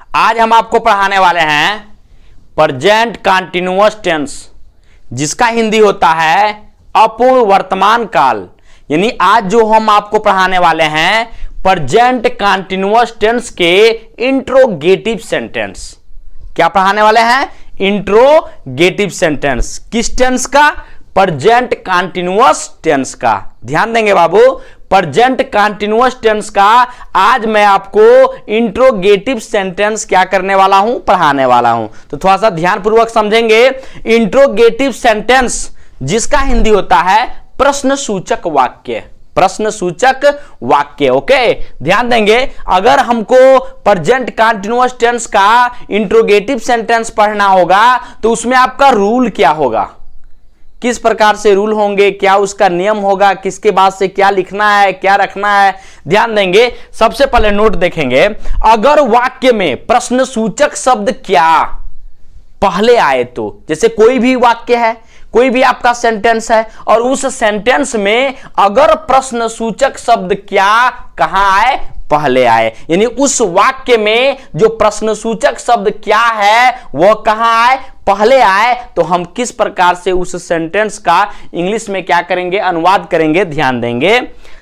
आज हम आपको पढ़ाने वाले हैं प्रेजेंट कंटीन्यूअस टेंस, जिसका हिंदी होता है अपूर्ण वर्तमान काल। यानी आज जो हम आपको पढ़ाने वाले हैं प्रेजेंट कंटीन्यूअस टेंस के इंट्रोगेटिव सेंटेंस। क्या पढ़ाने वाले हैं? Interrogative sentence. किस टेंस का? प्रेजेंट कंटीन्यूअस टेंस का। ध्यान देंगे बाबू, प्रेजेंट कंटीन्यूअस टेंस का आज मैं आपको इंट्रोगेटिव सेंटेंस क्या करने वाला हूं, पढ़ाने वाला हूं। तो थोड़ा सा ध्यान पूर्वक समझेंगे। इंट्रोगेटिव सेंटेंस जिसका हिंदी होता है प्रश्न सूचक वाक्य। प्रश्न सूचक वाक्य। ओके, ध्यान देंगे। अगर हमको प्रेजेंट कंटीन्यूअस टेंस का इंट्रोगेटिव सेंटेंस पढ़ना होगा तो उसमें आपका रूल क्या होगा, किस प्रकार से रूल होंगे, क्या उसका नियम होगा, किसके बाद से क्या लिखना है, क्या रखना है, ध्यान देंगे। सबसे पहले नोट देखेंगे, अगर वाक्य में प्रश्न सूचक शब्द क्या पहले आए तो, जैसे कोई भी वाक्य है, कोई भी आपका सेंटेंस है और उस सेंटेंस में अगर प्रश्न सूचक शब्द क्या कहां आए, पहले आए, यानी उस वाक्य में जो प्रश्न सूचक शब्द क्या है वह कहां आए, पहले आए, तो हम किस प्रकार से उस सेंटेंस का इंग्लिश में क्या करेंगे, अनुवाद करेंगे। ध्यान देंगे।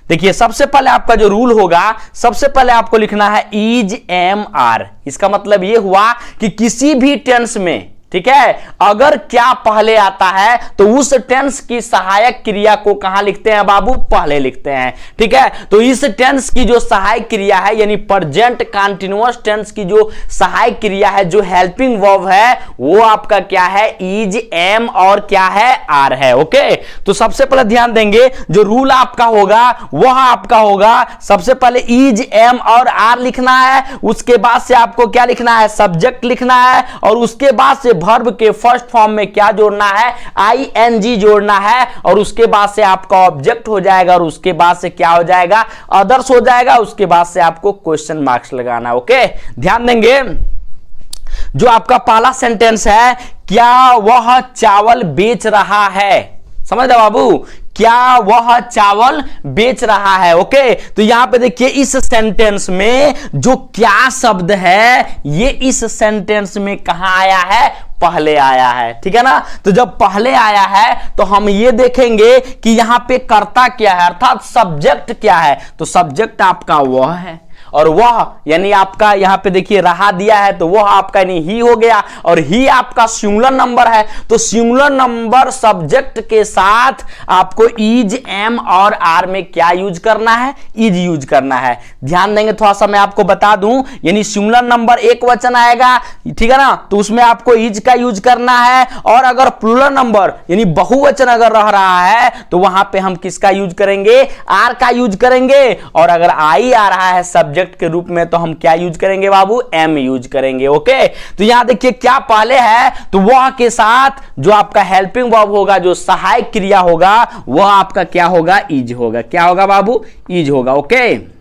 देखिए, सबसे पहले आपका जो रूल होगा, सबसे पहले आपको लिखना है इज एम आर। इसका मतलब यह हुआ कि किसी भी टेंस में, ठीक है, अगर क्या पहले आता है तो उस टेंस की सहायक क्रिया को कहां लिखते हैं बाबू, पहले लिखते हैं। ठीक है, तो इस टेंस की जो सहायक क्रिया है, यानी प्रेजेंट कंटीन्यूअस टेंस की जो सहायक क्रिया है, जो हेल्पिंग वर्ब है, वो आपका क्या है, इज एम और क्या है, आर है। ओके, तो सबसे पहले ध्यान देंगे, जो रूल आपका होगा वह आपका होगा, सबसे पहले इज एम और आर लिखना है, उसके बाद से आपको क्या लिखना है, सब्जेक्ट लिखना है, और उसके बाद से वर्ब के फर्स्ट फॉर्म में क्या जोड़ना है, आईएनजी जोड़ना है, और उसके बाद से आपका ऑब्जेक्ट हो जाएगा, और उसके बाद से क्या हो जाएगा, अदर्स हो जाएगा, उसके बाद से आपको क्वेश्चन मार्क्स लगाना। ओके, ध्यान देंगे। जो आपका पहला सेंटेंस है, क्या वह चावल बेच रहा है, समझ रहे बाबू, क्या वह चावल बेच रहा है। ओके, तो यहां पे देखिए, इस सेंटेंस में जो क्या शब्द है, ये इस सेंटेंस में कहां आया है, पहले आया है। ठीक है ना। तो जब पहले आया है तो हम ये देखेंगे कि यहां पे कर्ता क्या है, अर्थात सब्जेक्ट क्या है। तो सब्जेक्ट आपका वह है, और वह यानी आपका यहां पे देखिए रहा दिया है, तो वह आपका यानी ही हो गया, और ही आपका सिंगुलर नंबर है। तो सिंगुलर नंबर सब्जेक्ट के साथ आपको इज एम और आर में क्या यूज करना है, इज यूज करना है। ध्यान देंगे, थोड़ा सा मैं आपको बता दूं, यानी सिंगुलर नंबर एक वचन आएगा, ठीक है ना, तो उसमें आपको इज का यूज करना है, और अगर प्लूरल नंबर यानी बहुवचन अगर रह रहा है तो वहां पे हम किसका यूज करेंगे, आर का यूज करेंगे, और अगर आई आ रहा है सब्जेक्ट के रूप में तो हम क्या यूज करेंगे बाबू, एम यूज करेंगे। ओके, तो यहां देखिए क्या पहले है, तो वह के साथ जो आपका हेल्पिंग वर्ब होगा, जो सहायक क्रिया होगा, वह आपका क्या होगा, इज होगा। क्या होगा बाबू, इज होगा। ओके,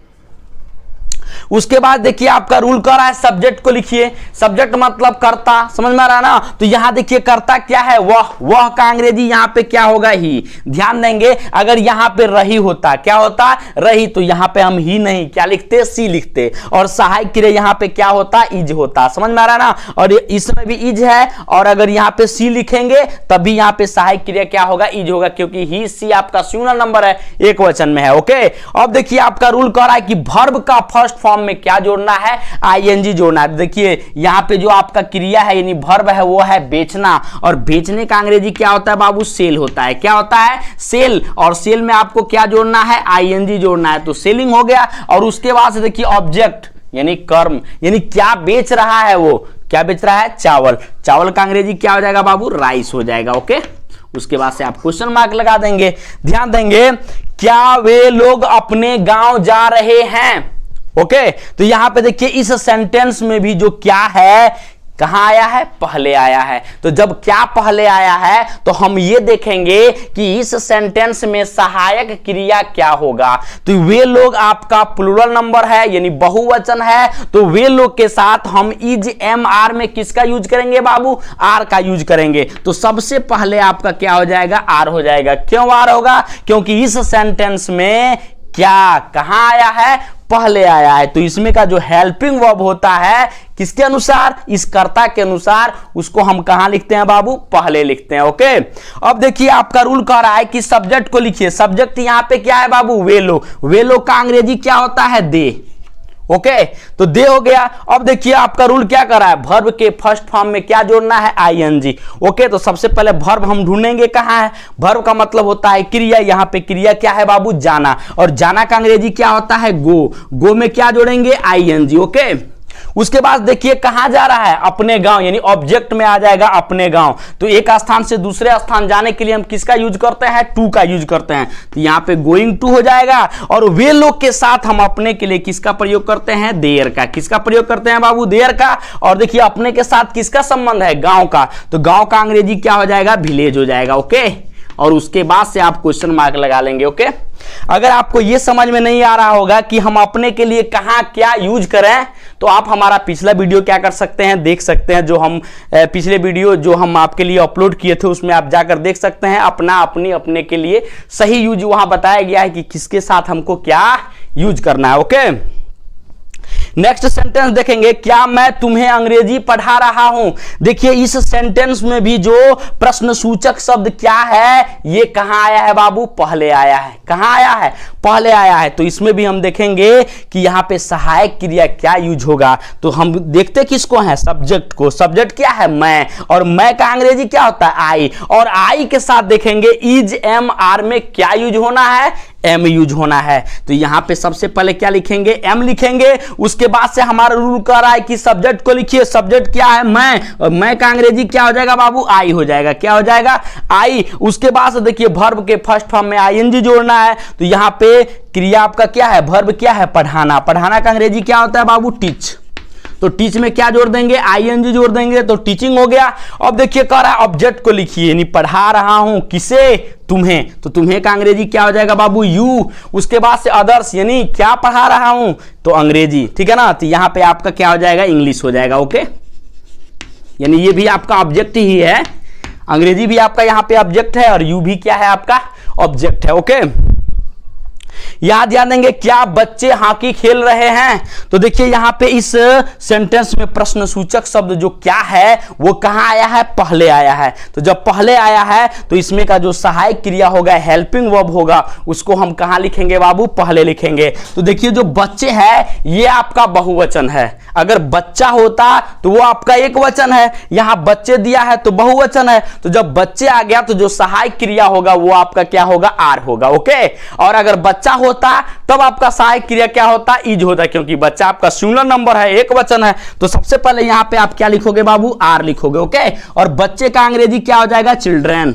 उसके बाद देखिए आपका रूल कर रहा है, सब्जेक्ट को लिखिए। सब्जेक्ट मतलब कर्ता, समझ में आ रहा है ना। तो यहां देखिए कर्ता क्या है, वह का अंग्रेजी यहां पे क्या होगा, ही। ध्यान देंगे, अगर यहां पे रही होता, क्या होता, रही, तो यहां पे हम ही नहीं क्या लिखते, सी लिखते, और सहायक क्रिया यहां पे क्या होता, इज होता। समझ में आ रहा है ना। और इसमें भी इज है, और अगर यहां पे सी लिखेंगे तभी यहां पे सहायक क्रिया क्या होगा, इज होगा, क्योंकि ही सी आपका सिंगुलर नंबर है, एक वचन में है। ओके, अब देखिए आपका रूल कर रहा है कि वर्ब का फर्स्ट फॉर्म में क्या जोड़ना है, आईएनजी जोड़ना है। देखिए यहां पे जो आपका क्रिया है यानी वर्ब है वो है बेचना, और बेचने का अंग्रेजी क्या होता है बाबू, सेल होता है। क्या होता है, सेल, और सेल में आपको क्या जोड़ना है, आईएनजी जोड़ना है, तो सेलिंग हो गया। और उसके बाद से देखिए ऑब्जेक्ट यानी कर्म, यानी क्या बेच रहा है, वो क्या बेच रहा है, चावल। चावल का अंग्रेजी क्या हो जाएगा बाबू, राइस हो जाएगा। ओके, उसके बाद से आप क्वेश्चन मार्क लगा देंगे। ध्यान देंगे, क्या वे लोग अपने गांव जा रहे हैं। ओके, तो यहां पे देखिए इस सेंटेंस में भी जो क्या है, कहां आया है, पहले आया है। तो जब क्या पहले आया है तो हम ये देखेंगे कि इस सेंटेंस में सहायक क्रिया क्या होगा। तो वे लोग आपका प्लूरल नंबर है यानी बहुवचन है, तो वे लोग के साथ हम इज एम आर में किसका यूज करेंगे बाबू, आर का यूज करेंगे। तो सबसे पहले आपका क्या हो जाएगा, आर हो जाएगा। क्यों आर होगा, क्योंकि इस सेंटेंस में क्या कहां आया है, पहले आया है। तो इसमें का जो हेल्पिंग वर्ब होता है किसके अनुसार, इस कर्ता के अनुसार, उसको हम कहां लिखते हैं बाबू, पहले लिखते हैं। ओके, अब देखिए आपका रूल कह रहा है कि सब्जेक्ट को लिखिए। सब्जेक्ट यहां पे क्या है बाबू, वेलो। वेलो का अंग्रेजी क्या होता है, दे। ओके, तो दे हो गया। अब देखिए आपका रूल क्या कर रहा है, वर्ब के फर्स्ट फॉर्म में क्या जोड़ना है, आईएनजी। ओके, तो सबसे पहले वर्ब हम ढूंढेंगे कहां है। वर्ब का मतलब होता है क्रिया, यहां पे क्रिया क्या है बाबू, जाना। और जाना का अंग्रेजी क्या होता है, गो। गो में क्या जोड़ेंगे, आईएनजी। ओके, उसके बाद देखिए कहां जा रहा है, अपने गांव, यानी ऑब्जेक्ट में आ जाएगा अपने गांव। तो एक स्थान से दूसरे स्थान जाने के लिए हम किसका यूज करते हैं, टू का यूज करते हैं। तो यहां पे गोइंग टू हो जाएगा। और वे लोग के साथ हम अपने के लिए किसका प्रयोग करते हैं, देयर का। किसका प्रयोग करते हैं बाबू, देयर का। और देखिए अपने के साथ किसका संबंध है, गांव का। तो गांव का अंग्रेजी क्या हो जाएगा, विलेज हो जाएगा। ओके, और उसके बाद से आप क्वेश्चन मार्क लगा लेंगे। ओके, अगर आपको यह समझ में नहीं आ रहा होगा कि हम अपने के लिए कहां क्या यूज करें, तो आप हमारा पिछला वीडियो क्या कर सकते हैं, देख सकते हैं। जो हम पिछले वीडियो जो हम आपके लिए अपलोड किए थे उसमें आप जाकर देख सकते हैं। अपना अपने के लिए सही यूज वहां बताया गया है कि किसके साथ हमको क्या यूज करना है। ओके, नेक्स्ट सेंटेंस देखेंगे, क्या मैं तुम्हें अंग्रेजी पढ़ा रहा हूं। देखिए इस सेंटेंस में भी जो प्रश्न सूचक शब्द क्या है, ये कहां आया है बाबू, पहले आया है। कहां आया है, पहले आया है। तो इसमें भी हम देखेंगे कि यहां पे सहायक क्रिया क्या यूज होगा। तो हम देखते किसको है, सब्जेक्ट को। सब्जेक्ट क्या है, मैं। और मैं का अंग्रेजी क्या होता है, आई। और आई के साथ देखेंगे इज, एम, आर में क्या यूज होना है, एम यूज होना है। तो यहां पे सबसे पहले क्या लिखेंगे, एम लिखेंगे। उसके बाद से हमारा रूल कर रहा है कि सब्जेक्ट को लिखिए। सब्जेक्ट क्या है, मैं। और मैं का अंग्रेजी क्या हो जाएगा बाबू, आई हो जाएगा। क्या हो जाएगा, आई। उसके बाद से देखिए वर्ब के फर्स्ट फॉर्म में आईएनजी जोड़ना है। तो यहां पे क्रिया आपका क्या है, वर्ब क्या है, पढ़ाना। पढ़ाना का अंग्रेजी क्या होता है बाबू, टीच। तो टीच में क्या जोड़ देंगे, आईएनजी जोड़ देंगे, तो टीचिंग हो गया। अब देखिए कह रहा है ऑब्जेक्ट को लिखिए, यानी पढ़ा रहा हूं, किसे, तुम्हें। तो तुम्हें का अंग्रेजी क्या हो जाएगा बाबू, यू। उसके बाद से अदर्स, यानी क्या पढ़ा रहा हूं, तो अंग्रेजी। ठीक है ना, तो यहां पे आपका क्या हो जाएगा, इंग्लिश हो जाएगा। ओके, यानी ये भी आपका ऑब्जेक्ट ही है, अंग्रेजी भी आपका यहां पे ऑब्जेक्ट है और यू भी क्या है, आपका ऑब्जेक्ट है। ओके, याद देंगे, क्या बच्चे हॉकी खेल रहे हैं। तो देखिए यहां पे इस सेंटेंस में प्रश्न सूचक शब्द जो क्या है वो कहां आया है, पहले आया है। तो जब पहले आया है तो इसमें का जो सहायक क्रिया होगा, हेल्पिंग वर्ब होगा, उसको हम कहां लिखेंगे बाबू, पहले लिखेंगे। तो देखिए जो बच्चे हैं ये आपका बहुवचन है। अगर बच्चा होता तो वो आपका एक वचन है, यहां बच्चे दिया है तो बहुवचन है। तो जब बच्चे आ गया तो जो सहायक क्रिया होगा वो आपका क्या होगा, आर होगा। ओके, और अगर बच्चा होता तब आपका सहायक क्रिया क्या होता, इज होता, क्योंकि बच्चा आपका सिंगुलर नंबर है, एक वचन है। तो सबसे पहले यहां पे आप क्या लिखोगे बाबू, आर लिखोगे। ओके, और बच्चे का अंग्रेजी क्या हो जाएगा, चिल्ड्रेन।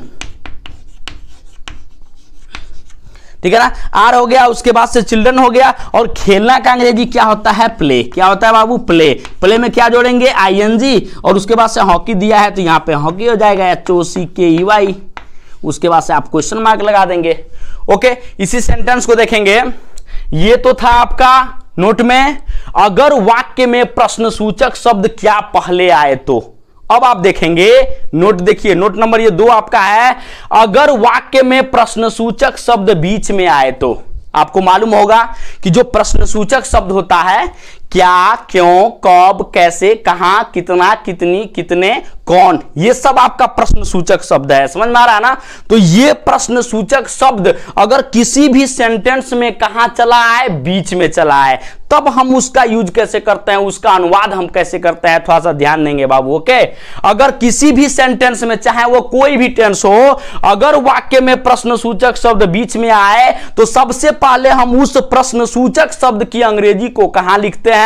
ठीक है ना, आर हो गया। उसके बाद से चिल्ड्रन हो गया। और खेलना का अंग्रेजी क्या होता है, प्ले। क्या होता है बाबू, प्ले। प्ले में क्या जोड़ेंगे, आईएनजी। और उसके बाद से हॉकी दिया है तो यहां पे हॉकी हो जाएगा, HOCKEY। उसके बाद से आप क्वेश्चन मार्क लगा देंगे। ओके, इसी सेंटेंस को देखेंगे। ये तो था आपका नोट में, अगर वाक्य में प्रश्न सूचक शब्द क्या पहले आए तो। अब आप देखेंगे नोट, देखिए नोट नंबर ये 2 आपका है, अगर वाक्य में प्रश्न सूचक शब्द बीच में आए तो। आपको मालूम होगा कि जो प्रश्न सूचक शब्द होता है, क्या, क्यों, कब, कैसे, कहां, कितना, कितनी, कितने, कौन, ये सब आपका प्रश्न सूचक शब्द है। समझ में आ रहा है ना। तो ये प्रश्न सूचक शब्द अगर किसी भी सेंटेंस में कहां चला आए, बीच में चला आए, तब हम उसका यूज कैसे करते हैं, उसका अनुवाद हम कैसे करते हैं, थोड़ा सा ध्यान देंगे बाबू। ओके, अगर किसी भी सेंटेंस में, चाहे वो कोई भी टेंस हो, अगर वाक्य में प्रश्न सूचक शब्द बीच में आए तो सबसे पहले हम उस प्रश्न सूचक शब्द की अंग्रेजी को कहां लिखते हैं,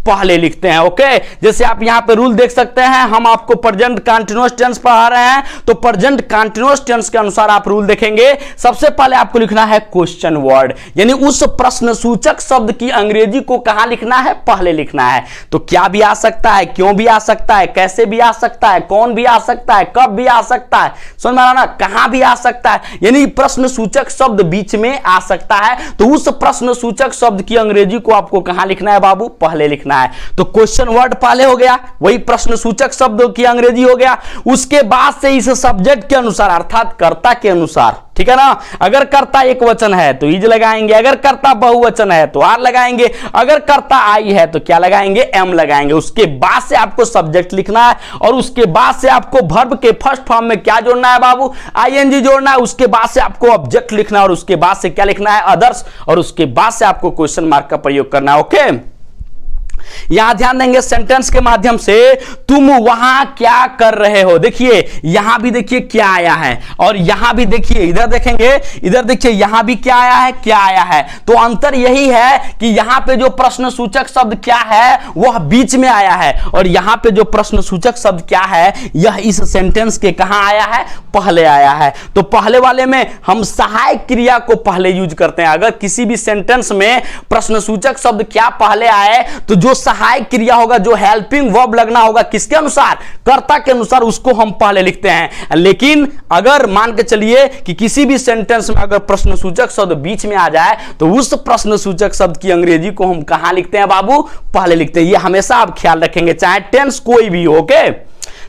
पहले लिखते हैं। ओके, जैसे आप यहां पे रूल देख सकते हैं, हम आपको प्रेजेंट कंटीन्यूअस टेंस पढ़ा रहे हैं, तो प्रेजेंट कंटीन्यूअस टेंस के अनुसार आप रूल देखेंगे। सबसे पहले आपको लिखना है क्वेश्चन वर्ड, यानी उस प्रश्न सूचक शब्द की अंग्रेजी को कहां लिखना है, पहले लिखना है। तो क्या भी आ सकता है, क्यों भी आ सकता है, कैसे भी आ सकता है, कौन भी आ सकता है, कब भी आ सकता है। समझ में आ रहा ना, कहां भी आ सकता है, यानी प्रश्न सूचक शब्द बीच में आ सकता है। तो उस प्रश्न सूचक शब्द की अंग्रेजी को आपको कहां लिखना है बाबू, पहले लिखना लिखना है। तो क्वेश्चन वर्ड पहले हो गया, वही प्रश्न सूचक शब्दों की अंग्रेजी हो गया। उसके बाद से इस सब्जेक्ट के अनुसार अर्थात कर्ता के अनुसार, ठीक है ना, अगर कर्ता एक वचन है तो इज लगाएंगे, अगर कर्ता बहुवचन है तो आर लगाएंगे, अगर कर्ता आई है तो क्या लगाएंगे, एम लगाएंगे। उसके बाद से आपको सब्जेक्ट लिखना है और उसके बाद से आपको वर्ब के फर्स्ट फॉर्म में क्या जोड़ना है बाबू, आईएनजी जोड़ना है। उसके बाद से आपको ऑब्जेक्ट लिखना है और उसके बाद से क्या लिखना है, अदर्स, और उसके बाद से आपको क्वेश्चन मार्क का प्रयोग करना है। ओके, यहां ध्यान देंगे सेंटेंस के माध्यम से, तुम वहां क्या कर रहे हो। देखिए यहां भी देखिए क्या आया है और यहां भी देखिए, इधर देखेंगे, इधर देखिए यहां भी क्या आया है, क्या आया है। तो अंतर यही है कि यहां पे जो प्रश्न सूचक शब्द क्या है वह बीच में आया है और यहां पे जो प्रश्न सूचक शब्द क्या है यह इस सेंटेंस के कहां आया है, पहले आया है। तो पहले वाले में हम सहायक क्रिया को पहले यूज करते हैं। अगर किसी भी सेंटेंस में प्रश्न सूचक शब्द क्या पहले आए तो जो सहायक क्रिया होगा, जो हेल्पिंग वर्ब लगना होगा, किसके अनुसार, कर्ता के अनुसार, उसको हम पहले लिखते हैं। लेकिन अगर मान के चलिए कि किसी भी सेंटेंस में अगर प्रश्न सूचक शब्द बीच में आ जाए तो उस प्रश्न सूचक शब्द की अंग्रेजी को हम कहां लिखते हैं बाबू, पहले लिखते हैं। ये हमेशा आप ख्याल रखेंगे, चाहे टेंस कोई भी हो। ओके,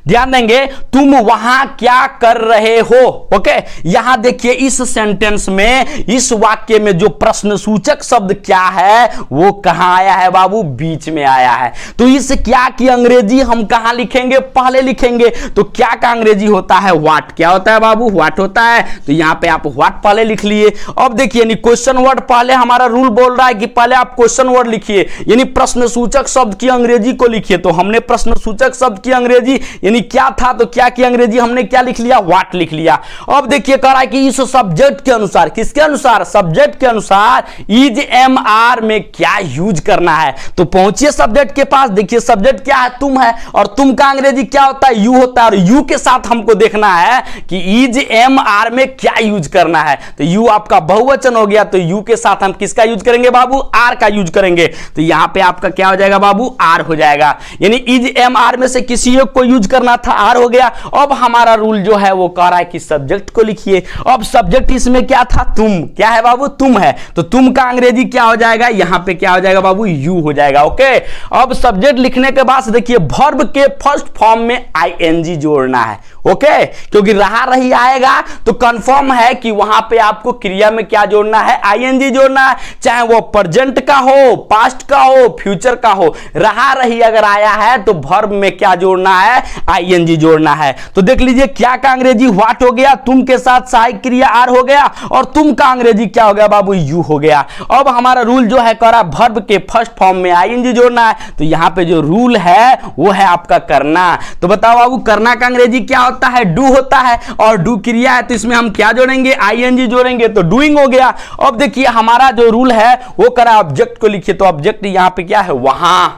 ध्यान देंगे, तुम वहां क्या कर रहे हो। ओके, यहां देखिए इस सेंटेंस में, इस वाक्य में जो प्रश्न सूचक शब्द क्या है वो कहां आया है बाबू, बीच में आया है। तो इस क्या की अंग्रेजी हम कहां लिखेंगे, पहले लिखेंगे। तो क्या का अंग्रेजी होता है, व्हाट। क्या होता है बाबू, व्हाट होता है। तो यहां पे आप व्हाट पहले लिख लिए। अब देखिए क्वेश्चन वर्ड पहले, हमारा रूल बोल रहा है कि पहले आप क्वेश्चन वर्ड लिखिए, यानी प्रश्न सूचक शब्द की अंग्रेजी को लिखिए। तो हमने प्रश्न सूचक शब्द की अंग्रेजी क्या था, तो क्या की अंग्रेजी हमने क्या लिख लिया, व्हाट लिख लिया। अब देखिए कह रहा है कि इस सब्जेक्ट के अनुसार, किसके अनुसार, सब्जेक्ट के अनुसार इज एम आर में क्या यूज करना है। तो पहुंचिए सब्जेक्ट के पास, देखिए सब्जेक्ट क्या है, तुम है, और तुम का अंग्रेजी क्या होता है, यू होता है। और यू के साथ हमको देखना है कि इज एम आर में क्या यूज करना है। तो यू आपका बहुवचन हो गया, तो यू के साथ हम किसका यूज करेंगे बाबू, आर का यूज करेंगे। तो यहां पे आपका क्या हो जाएगा बाबू, आर हो जाएगा। यानी इज एम आर में से किसी एक को यूज करना था, आर हो गया। अब हमारा रूल जो है वो कह रहा है कि सब्जेक्ट को लिखिए। अब सब्जेक्ट इसमें क्या था, तुम, क्या है बाबू, तुम है। तो तुम का अंग्रेजी क्या हो जाएगा, यहां पे क्या हो जाएगा बाबू, यू हो जाएगा। ओके, अब सब्जेक्ट लिखने के बाद देखिए वर्ब के फर्स्ट फॉर्म में आईएनजी जोड़ना है। ओके, क्योंकि रहा रही आएगा तो कंफर्म है कि वहां पे आपको क्रिया में क्या जोड़ना है, आईएनजी जोड़ना है। चाहे वो प्रेजेंट का हो, पास्ट का हो, फ्यूचर का हो, रहा रही अगर आया है तो वर्ब में क्या जोड़ना है, आईएनजी जोड़ना है। तो देख लीजिए क्या का अंग्रेजी व्हाट हो गया, तुम के साथ सहायक क्रिया आर हो गया, और तुम का अंग्रेजी क्या हो गया बाबू, यू हो गया। अब हमारा रूल जो है कह रहा वर्ब के फर्स्ट फॉर्म में आईएनजी जोड़ना है। तो यहां पे जो रूल है वो है आपका करना। तो बताओ बाबू, करना का अंग्रेजी क्या होता है, डू होता है, और डू क्रिया है तो इसमें हम क्या जोड़ेंगे, आईएनजी जोड़ेंगे, तो डूइंग हो गया। अब देखिए हमारा जो रूल है वो कह रहा ऑब्जेक्ट को लिखिए। तो ऑब्जेक्ट यहां पे क्या है, वहां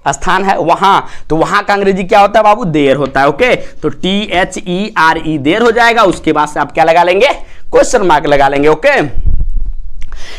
स्थान है, वहां। तो वहां का अंग्रेजी क्या होता है बाबू, देर होता है। ओके, तो THERE देर हो जाएगा। उसके बाद से आप क्या लगा लेंगे, क्वेश्चन मार्क लगा लेंगे। ओके,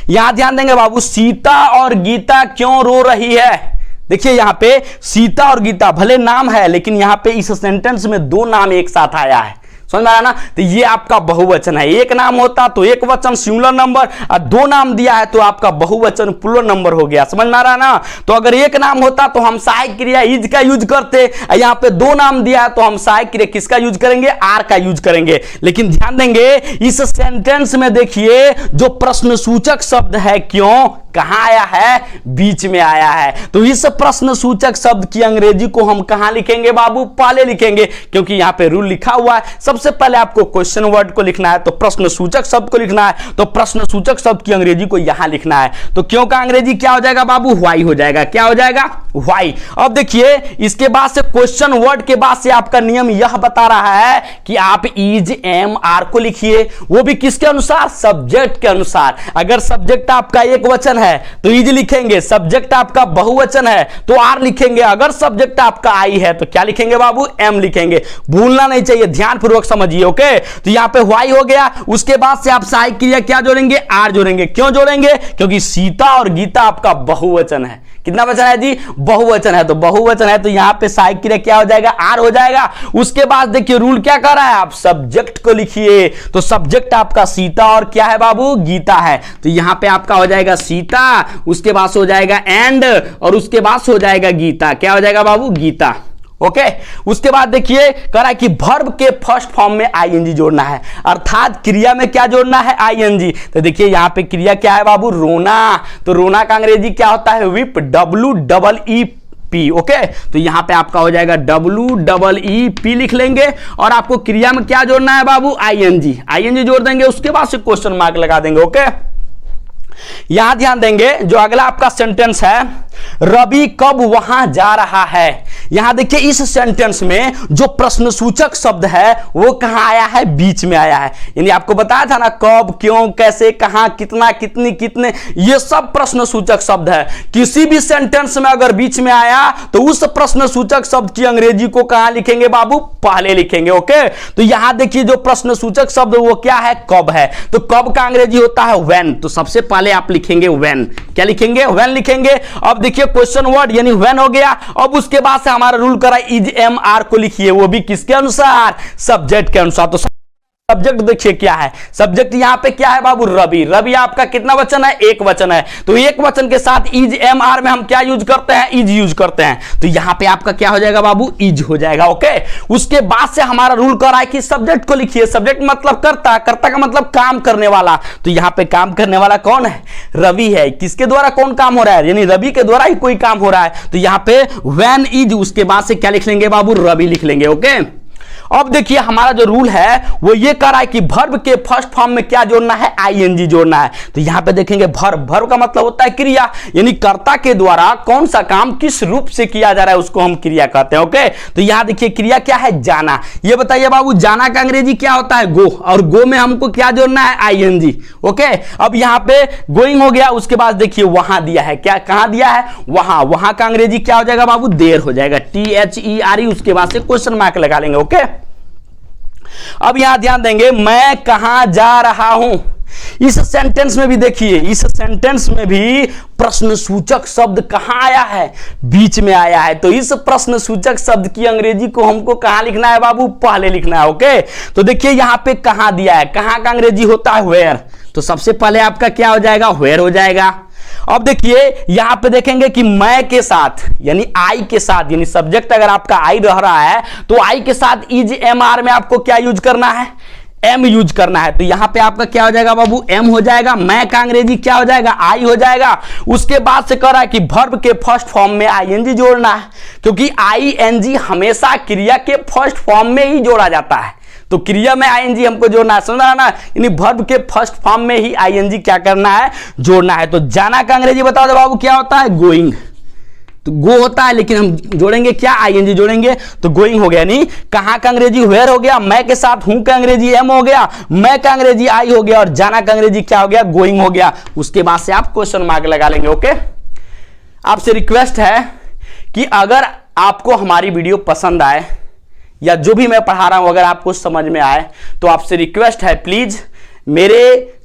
यहां ध्यान देंगे बाबू, सीता और गीता क्यों रो रही है। देखिए यहां पे सीता और गीता भले नाम है, लेकिन यहां पे इस सेंटेंस में दो नाम एक साथ आया है, समझ में आया ना। तो ये आपका बहुवचन है, एक नाम होता तो एक वचन सिंगुलर नंबर, और दो नाम दिया है तो आपका बहुवचन प्लूरल नंबर हो गया, समझ में आ रहा है ना। तो अगर एक नाम होता तो हम सहायक क्रिया इज का यूज करते, यहाँ पे दो नाम दिया है तो हम सहायक क्रिया किसका यूज करेंगे, आर का यूज करेंगे। लेकिन ध्यान देंगे इस सेंटेंस में देखिए जो प्रश्न सूचक शब्द है क्यों कहां आया है, बीच में आया है। तो इस प्रश्न सूचक शब्द की अंग्रेजी को हम कहां लिखेंगे बाबू, पहले लिखेंगे, क्योंकि यहां पे रूल लिखा हुआ है सबसे पहले आपको क्वेश्चन वर्ड को लिखना है, तो प्रश्न सूचक शब्द को लिखना है, तो प्रश्न सूचक शब्द की अंग्रेजी को यहां लिखना है। तो क्यों का अंग्रेजी क्या हो जाएगा बाबू, व्हाई हो जाएगा। क्या हो जाएगा, व्हाई। अब देखिए इसके बाद से क्वेश्चन वर्ड के बाद से आपका नियम यह बता रहा है कि आप इज एम आर को लिखिए, वो भी किसके अनुसार, सब्जेक्ट के अनुसार। अगर सब्जेक्ट आपका एक वचन है तो इज लिखेंगे, सब्जेक्ट आपका बहुवचन है तो आर लिखेंगे, अगर सब्जेक्ट आपका आई है तो क्या लिखेंगे बाबू, एम लिखेंगे। भूलना नहीं चाहिए, ध्यान पूर्वक समझिए। ओके, तो यहां पे व्हाई हो गया। उसके बाद से आप सहायक क्रिया क्या जोड़ेंगे, आर जोड़ेंगे। क्यों जोड़ेंगे, क्योंकि सीता और गीता आपका बहुवचन है। कितना वचन है जी, बहुवचन है। तो बहुवचन है तो यहां पे सहायक क्रिया क्या हो जाएगा, आर हो जाएगा। उसके बाद देखिए रूल क्या कर रहा है, आप सब्जेक्ट को लिखिए। तो सब्जेक्ट आपका सीता और क्या है बाबू, गीता है। तो यहां पे आपका हो जाएगा सीता, उसके बाद हो जाएगा एंड, और उसके बाद हो जाएगा गीता। क्या हो जाएगा बाबू, गीता। ओके उसके बाद देखिए कह रहा है कि वर्ब के फर्स्ट फॉर्म में आईएनजी जोड़ना है, अर्थात क्रिया में क्या जोड़ना है, आईएनजी। तो देखिए यहां पे क्रिया क्या है बाबू, रोना। तो रोना का अंग्रेजी क्या होता है, विप, WEEP। ओके तो यहां पे आपका हो जाएगा WEEP लिख लेंगे, और आपको क्रिया में क्या जोड़ना है बाबू, आईएनजी। आईएनजी जोड़ देंगे, उसके बाद से क्वेश्चन मार्क लगा देंगे। ओके यहां ध्यान देंगे, जो अगला आपका सेंटेंस है, रवि कब वहां जा रहा है। यहां देखिए इस सेंटेंस में जो प्रश्नसूचक शब्द है वो कहां आया है, बीच में आया है। यानी आपको बताया था ना, कब, क्यों, कैसे, कहां, कितना, कितनी, कितने, ये सब प्रश्नसूचक शब्द है। किसी भी सेंटेंस में अगर बीच में आया तो उस प्रश्नसूचक शब्द की अंग्रेजी को कहां लिखेंगे बाबू, पहले लिखेंगे। ओके तो यहां देखिए जो प्रश्नसूचक शब्द वो क्या है, कब है। तो कब का अंग्रेजी होता है व्हेन। तो सबसे पहले आप लिखेंगे व्हेन। क्या लिखेंगे, व्हेन लिखेंगे। अब देखिए क्वेश्चन वर्ड यानी व्हेन हो गया। अब उसके बाद से हमारा रूल करा इज एम आर को लिखिए, वो भी किसके अनुसार, सब्जेक्ट के अनुसार। तो सब्जेक्ट देखिए क्या है, सब्जेक्ट यहां पे क्या है बाबू, रवि। रवि आपका कितना वचन है, एक वचन है। तो एक वचन के साथ इज एम आर में हम क्या यूज करते हैं, इज यूज करते हैं। तो यहां पे आपका क्या हो जाएगा बाबू, इज हो जाएगा। ओके उसके बाद से हमारा रूल कर रहा है कि सब्जेक्ट को लिखिए। सब्जेक्ट मतलब कर्ता, कर्ता का मतलब काम करने वाला। तो यहां पे काम करने वाला कौन है, रवि है। किसके द्वारा कौन काम हो रहा है, यानी रवि के द्वारा ही कोई काम हो रहा है। तो यहां पे व्हेन इज, उसके बाद से क्या लिख लेंगे बाबू, रवि लिख लेंगे। ओके अब देखिए हमारा जो रूल है वो ये कह रहा है कि वर्ब के फर्स्ट फॉर्म में क्या जोड़ना है, आईएनजी जोड़ना है। तो यहां पे देखेंगे वर्ब, वर्ब का मतलब होता है क्रिया, यानी कर्ता के द्वारा कौन सा काम किस रूप से किया जा रहा है उसको हम क्रिया कहते हैं। ओके तो यहां देखिए क्रिया क्या है, जाना। ये बताइए बाबू, जाना का अंग्रेजी क्या होता है, गो, और गो में हमको क्या जोड़ना है, आईएनजी। ओके अब यहां पे गोइंग हो गया, उसके बाद देखिए वहां दिया है, क्या कहां दिया है, वहां। वहां का अंग्रेजी क्या हो जाएगा बाबू, देर हो जाएगा, THERE। उसके बाद से क्वेश्चन मार्क लगा लेंगे। ओके अब यहां ध्यान देंगे, मैं कहां जा रहा हूं। इस सेंटेंस में भी देखिए, इस सेंटेंस में भी प्रश्नसूचक शब्द कहां आया है, बीच में आया है। तो इस प्रश्नसूचक शब्द की अंग्रेजी को हमको कहां लिखना है बाबू, पहले लिखना है। ओके तो देखिए यहां पे कहां दिया है, कहां का अंग्रेजी होता है वेयर। तो सबसे पहले आपका क्या हो जाएगा, वेयर हो जाएगा। अब देखिए यहां पे देखेंगे कि मैं के साथ यानी आई के साथ, यानी सब्जेक्ट अगर आपका आई रह रहा है तो आई के साथ इज एम आर में आपको क्या यूज करना है, एम यूज करना है। तो यहां पे आपका क्या हो जाएगा बाबू, एम हो जाएगा। मैं का अंग्रेजी क्या हो जाएगा, आई हो जाएगा। उसके बाद से कह रहा है कि वर्ब के फर्स्ट फॉर्म में आईएनजी जोड़ना है, क्योंकि आईएनजी हमेशा क्रिया के फर्स्ट फॉर्म में ही जोड़ा जाता है। तो क्रिया में आईएनजी हमको जोड़ना है, समझ रहा ना, यानी वर्ब के फर्स्ट फॉर्म में ही आईएनजी क्या करना है, जोड़ना है। तो जाना का अंग्रेजी बता दो बाबू क्या होता है, गोइंग। तो गो होता है लेकिन हम जोड़ेंगे क्या, आईएनजी जोड़ेंगे। तो गोइंग हो गया। नहीं कहां का अंग्रेजी वेयर हो गया, मैं के साथ हूं का अंग्रेजी एम हो गया, मैं का अंग्रेजी आई हो गया, और जाना का अंग्रेजी क्या हो गया, गोइंग हो गया। उसके बाद से आप क्वेश्चन मार्क लगा लेंगे। ओके आपसे रिक्वेस्ट है कि अगर आपको हमारी वीडियो पसंद आए या जो भी मैं पढ़ा रहा हूं अगर आपको समझ में आए तो आपसे रिक्वेस्ट है प्लीज मेरे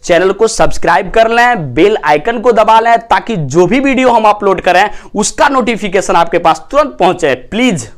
चैनल को सब्सक्राइब कर लें, बेल आइकन को दबा लें, ताकि जो भी वीडियो हम अपलोड करें उसका नोटिफिकेशन आपके पास तुरंत पहुंचे। प्लीज